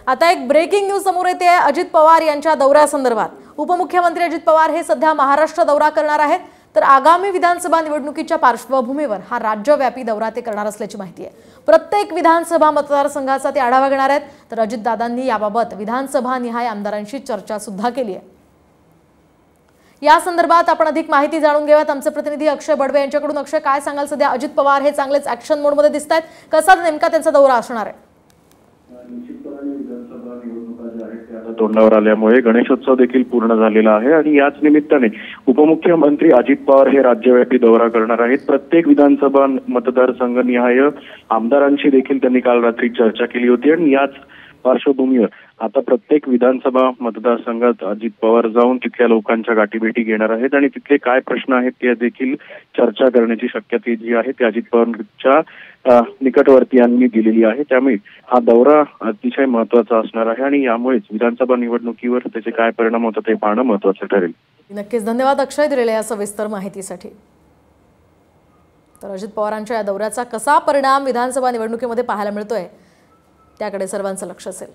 आता एक breaking news समोर येते आहे अजित पवार यांच्या दौऱ्यासंदर्भात। उपमुख्यमंत्री अजित पवार हे सध्या महाराष्ट्र दौरा करणार आहेत, तर आगामी विधानसभा निवडणुकीच्या पार्श्वभूमीवर हा राज्यव्यापी दौरा ते करणार असल्याची माहिती आहे। प्रत्येक विधानसभा मतदारसंघाचा ते आढावा घेणार आहेत, तर अजितदादांनी याबाबत विधानसभा निहाय आमदारांशी चर्चा सुद्धा केली आहे। या संदर्भात आपण अधिक माहिती जाणून घेऊयात आमचे प्रतिनिधी अक्षय बडवे यांच्याकडून। अक्षय, काय सांगाल? सध्या अजित पवार हे चांगलेच ऍक्शन मोड मध्ये दिसतात, कसा नेमका त्यांचा दौरा असणार आहे? निश्चितपणे विधानसभा निवडणुका ज्या आहेत त्या आता तोंडावर आल्यामुळे गणेशोत्सव देखील पूर्ण झालेला आहे आणि याच निमित्ताने उपमुख्यमंत्री अजित पवार हे राज्यव्यापी दौरा करणार आहेत। प्रत्येक विधानसभा मतदारसंघ निहाय आमदारांशी देखील त्यांनी काल रात्री चर्चा केली होती आणि याच पार्श्वभूमीवर आता प्रत्येक विधानसभा मतदारसंघात अजित पवार जाऊन तिथल्या लोकांच्या गाठीभेटी घेणार आहेत आणि तिथले काय प्रश्न आहेत ते देखील चर्चा करण्याची शक्यता जी आहे ती अजित पवारांच्या निकटवर्तीयांनी दिलेली आहे। त्यामुळे हा दौरा अतिशय महत्त्वाचा असणार आहे आणि यामुळेच विधानसभा निवडणुकीवर त्याचे काय परिणाम होतात ते पाहणं महत्त्वाचं ठरेल। नक्कीच, धन्यवाद अक्षय दिलेल्या या सविस्तर माहितीसाठी। तर अजित पवारांच्या या दौऱ्याचा कसा परिणाम विधानसभा निवडणुकीमध्ये पाहायला मिळतोय त्याकडे सर्वांचं लक्ष असेल।